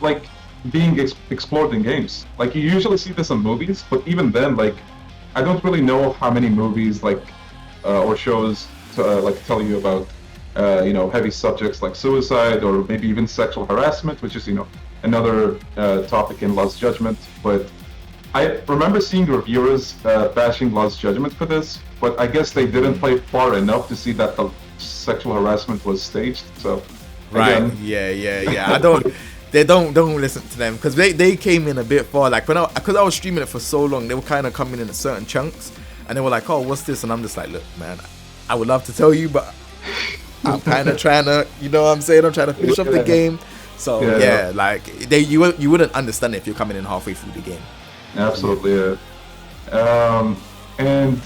like being explored in games. Like, you usually see this in movies, but even then, like, I don't really know how many movies or shows tell you about heavy subjects like suicide, or maybe even sexual harassment, which is another topic in Lost Judgment. But I remember seeing reviewers bashing Lost Judgment for this, but I guess they didn't play far enough to see that the sexual harassment was staged. So
right,
again,
yeah. They don't listen to them, because they came in a bit far. Like, because I was streaming it for so long, they were kind of coming in at certain chunks, and they were like, oh, what's this? And I'm just like, look, man, I would love to tell you, but I'm kind of trying to, I'm saying, I'm trying to finish up the game. So like, you wouldn't understand it if you're coming in halfway through the game.
Absolutely, and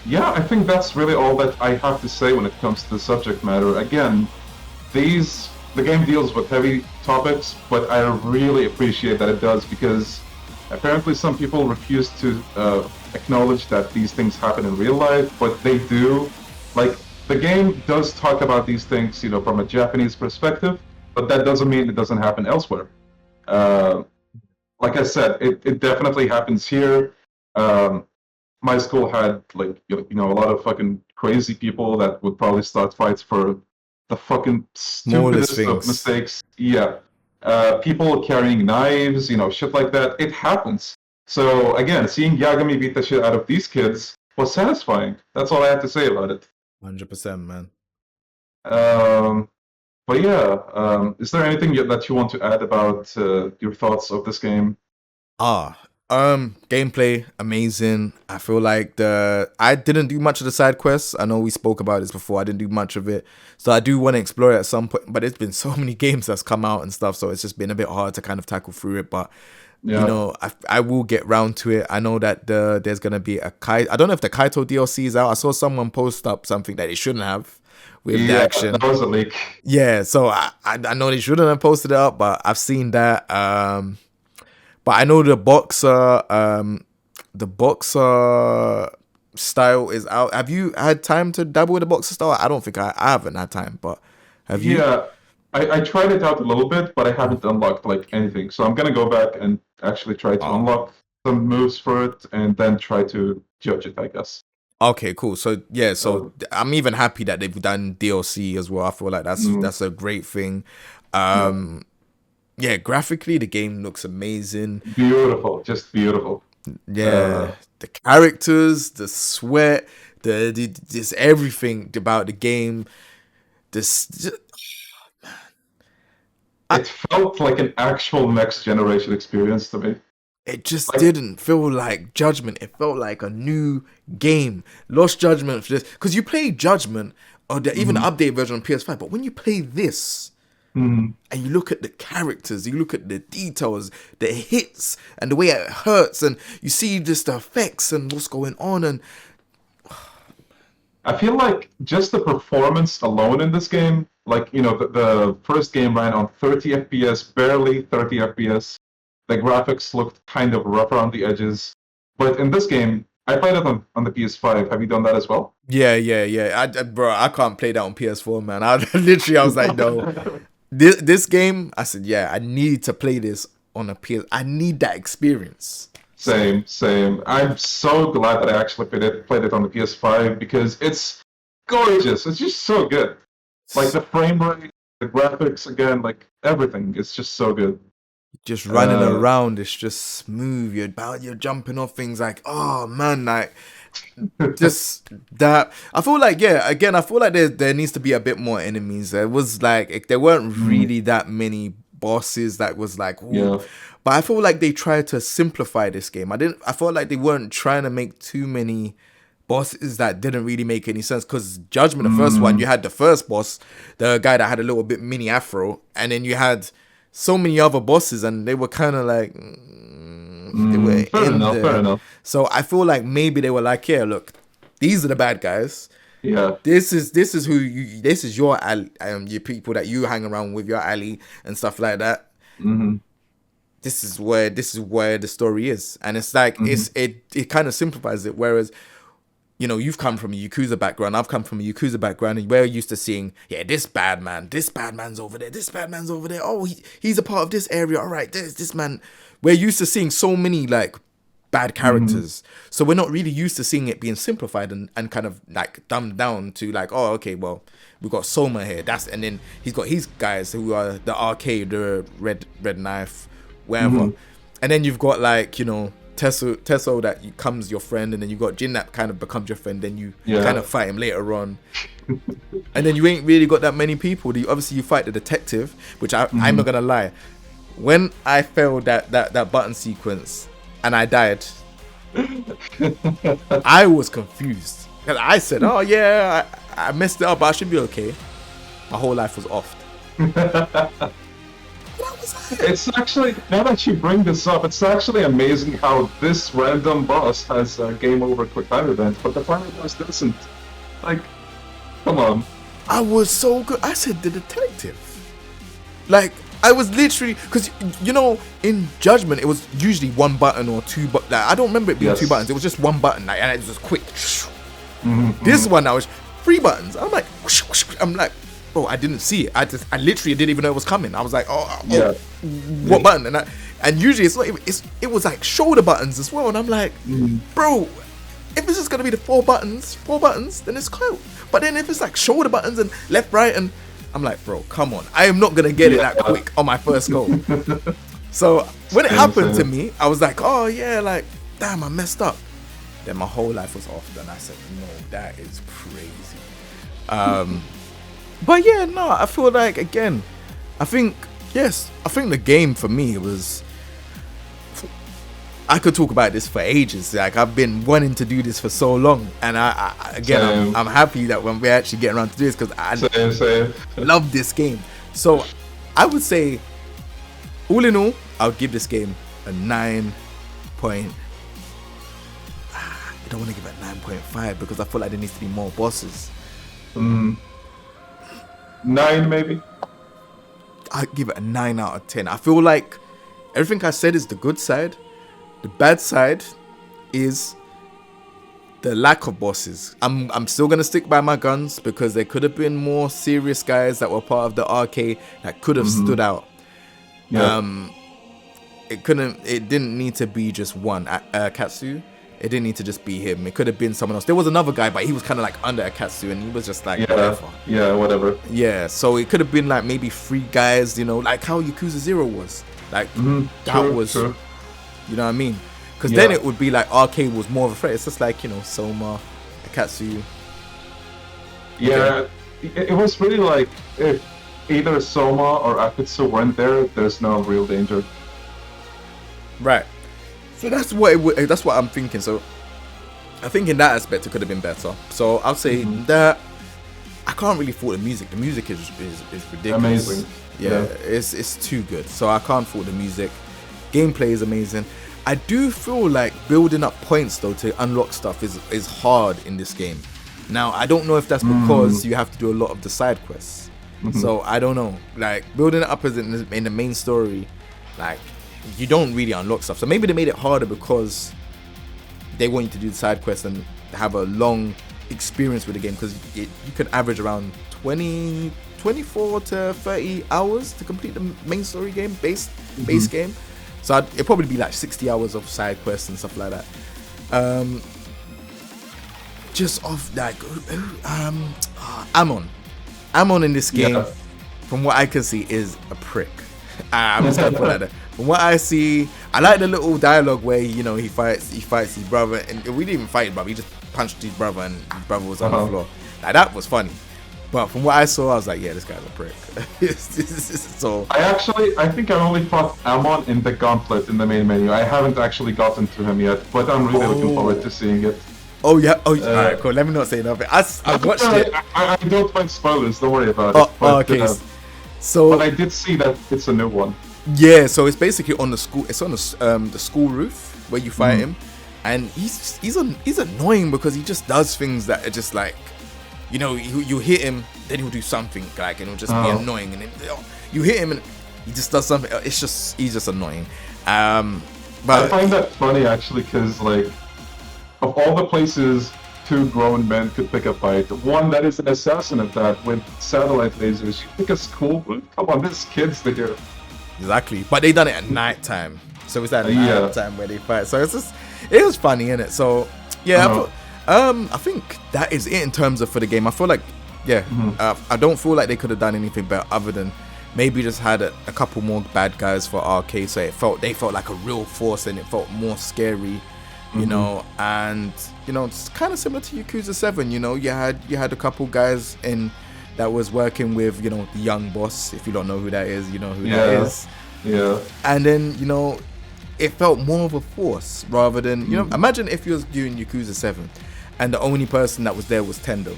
yeah, I think that's really all that I have to say when it comes to the subject matter. Again, the game deals with heavy topics, but I really appreciate that it does, because apparently some people refuse to acknowledge that these things happen in real life, but they do. Like, the game does talk about these things, from a Japanese perspective, but that doesn't mean it doesn't happen elsewhere. Like I said, it definitely happens here. My school had, like, a lot of fucking crazy people that would probably start fights for the fucking stupidest of mistakes. Yeah. People carrying knives, shit like that. It happens. So again, seeing Yagami beat the shit out of these kids was satisfying. That's all I have to say about it.
100%, man.
But yeah, is there anything that you want to add about your thoughts of this game?
Gameplay amazing. I feel like I didn't do much of the side quests. I know we spoke about this before. I didn't do much of it, so I do want to explore it at some point. But it's been so many games that's come out and stuff, so it's just been a bit hard to kind of tackle through it. But you know, I will get round to it. I know that there's gonna be a I don't know if the Kaito DLC is out. I saw someone post up something that it shouldn't have with the action.
That was a leak.
Yeah, so I know they shouldn't have posted it up, but I've seen that. But I know the boxer style is out. Have you had time to dabble with the boxer style? I don't think I haven't had time, but have you?
Yeah, I tried it out a little bit, but I haven't unlocked like anything. So I'm gonna go back and actually try to unlock some moves for it, and then try to judge it, I guess.
Okay, cool. So yeah, so I'm even happy that they've done DLC as well. I feel like that's a great thing. Yeah, graphically the game looks amazing.
Beautiful, just beautiful.
Yeah, the characters, the sweat, this everything about the game.
It felt like an actual next generation experience to me.
It just didn't feel like Judgment. It felt like a new game. Lost Judgment for this, because you play Judgment or even the update version on PS5, but when you play this. And you look at the characters, you look at the details, the hits, and the way it hurts, and you see just the effects and what's going on. And
I feel like just the performance alone in this game, like, you know, the first game ran on 30 FPS, barely 30 FPS. The graphics looked kind of rough around the edges. But in this game, I played it on the PS5. Have you done that as well?
Yeah. Bro, I can't play that on PS4, man. I was like, no. This game, I said, yeah, I need to play this on a PS. I need that experience.
Same. I'm so glad that I actually played it on the PS5 because it's gorgeous. It's just so good. Like the frame rate, the graphics, again, like everything. It's just so good.
Just running around, it's just smooth. You're jumping off things like, oh man, like. Just that I feel like I feel like there needs to be a bit more enemies. There was like there weren't really that many bosses that was like but I feel like they tried to simplify this game. I felt like they weren't trying to make too many bosses that didn't really make any sense, because Judgment, the first one, you had the first boss, the guy that had a little bit mini afro, and then you had so many other bosses and they were kind of like they were fair enough. So I feel like maybe they were like, yeah, look, these are the bad guys.
Yeah.
This is your your people that you hang around with, your alley and stuff like that. This is where the story is, and it's like it kind of simplifies it. Whereas, you know, you've come from a Yakuza background, I've come from a Yakuza background, and we're used to seeing, this bad man's over there, this bad man's over there. Oh, he's a part of this area. All right, there's this man. We're used to seeing so many like bad characters, so we're not really used to seeing it being simplified and kind of like dumbed down to like, oh, okay, well, we've got Soma here, and then he's got his guys who are the arcade, the red knife, wherever, and then you've got like, you know, Tesso that becomes your friend, and then you got Jin that kind of becomes your friend, then you kind of fight him later on. And then you ain't really got that many people. Obviously you fight the detective, which I'm not gonna lie, when I failed that button sequence and I died, I was confused. Because I said, oh yeah, I messed it up, but I should be okay. My whole life was off.
It's actually, now that you bring this up, it's actually amazing how this random boss has a game over quick time event, but the final boss doesn't. Like, come on.
I was so good. I said the detective. Like, I was literally, because, you know, in Judgment, it was usually one button or two, but like, I don't remember it being two buttons. It was just one button, like, and it was just quick. This one, I was 3 buttons. I'm like, bro, I didn't see it. I literally didn't even know it was coming. I was like, what button? And usually it's not even, it was like shoulder buttons as well. And I'm like, bro, if this is gonna be the 4 buttons, then it's cool. But then if it's like shoulder buttons and left, right, and I'm like, bro, come on. I am not gonna get it that quick on my first go. So when it happened to me, I was like, oh yeah, like, damn, I messed up. Then my whole life was off. Then I said, no, that is crazy. But yeah, no, I feel like, again, I think the game for me was, I could talk about this for ages. Like, I've been wanting to do this for so long, and I'm happy that when we're actually getting around to do this, because I love this game. So I would say, all in all, I would give this game a 9 point. I don't want to give it a 9.5 because I feel like there needs to be more bosses.
9 maybe.
I'd give it a 9 out of 10. I feel like everything I said is the good side. The bad side is the lack of bosses. I'm still gonna stick by my guns because there could have been more serious guys that were part of the arcade that could have stood out.
Yeah.
It didn't need to be just one Katsu. It didn't need to just be him. It could have been someone else. There was another guy, but he was kind of like under Akatsu, and he was just like,
whatever.
Yeah, so it could have been like maybe 3 guys, you know, like how Yakuza 0 was. Like, that was, you know what I mean? Because then it would be like Arcade was more of a threat. It's just like, you know, Soma, Akatsu.
Yeah, it was really like, if either Soma or Akatsu weren't there, there's no real danger.
Right. So that's what I'm thinking. So I think in that aspect it could have been better. So I'll say that I can't really fault the music. The music is ridiculous.
Amazing.
Yeah, it's too good. So I can't fault the music. Gameplay is amazing. I do feel like building up points though to unlock stuff is hard in this game. Now I don't know if that's because you have to do a lot of the side quests. So I don't know. Like, building it up as in the main story, like, you don't really unlock stuff. So maybe they made it harder because they want you to do the side quests and have a long experience with the game, because you could average around 24 to 30 hours to complete the main story game, base game. So it'd probably be like 60 hours of side quests and stuff like that. Just off like Amon in this game, from what I can see, is a prick. I'm just gonna put it like that. From what I see, I like the little dialogue where, you know, he fights his brother, and we didn't even fight his brother. He just punched his brother, and his brother was on the floor. Like, that was funny. But from what I saw, I was like, yeah, this guy's a prick. So
I think I only fought Amon in the gauntlet in the main menu. I haven't actually gotten to him yet, but I'm really looking forward to seeing it.
Oh yeah. Oh, all right, cool. Let me not say nothing. I watched it.
I don't mind spoilers. Don't worry about it.
Okay. So,
but I did see that it's a new one.
Yeah. So it's basically on the school. It's on the school roof where you fight him, and he's annoying because he just does things that are just like, you know, you hit him, then he'll do something like, and it'll just be annoying, and then you hit him and he just does something. He's just annoying. But
I find that funny actually, because like, of all the places 2 grown men could pick a fight, one that is an assassin at that, with satellite lasers, you pick a school? Come on, this kid's there.
Exactly, but they done it at night time, so it's at night time where they fight. So it was funny, innit? So yeah, I think that is it in terms of for the game. I feel like I don't feel like they could have done anything better other than maybe just had a couple more bad guys for arcade, so they felt like a real force and it felt more scary. You know, and you know, it's kind of similar to Yakuza 7. You know, you had a couple guys that was working with, you know, the young boss. If you don't know who that is, you know who that is.
Yeah.
And then, you know, it felt more of a force rather than, you know, imagine if you was doing Yakuza 7 and the only person that was there was Tendo.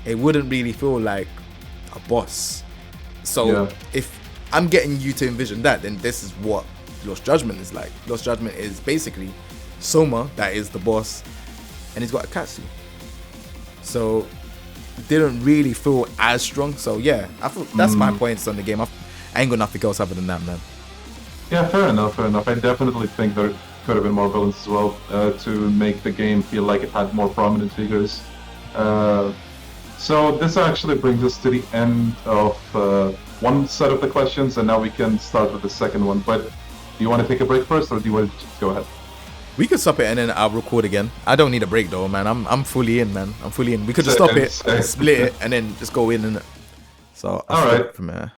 It wouldn't really feel like a boss. So if I'm getting you to envision that, then this is what Lost Judgment is like. Lost Judgment is basically Soma, that is the boss, and he's got Akatsu. So it didn't really feel as strong. So yeah, I thought that's my points on the game. I ain't got nothing else other than that, man.
Yeah, fair enough. I definitely think there could have been more villains as well, to make the game feel like it had more prominent figures. So this actually brings us to the end of one set of the questions, and now we can start with the second one. But do you want to take a break first, or do you want to just go ahead?
We could stop it and then I'll record again. I don't need a break though, man. I'm fully in, man. I'm fully in. We could just stop it, split it, and then just go in. And so
all right.
From there.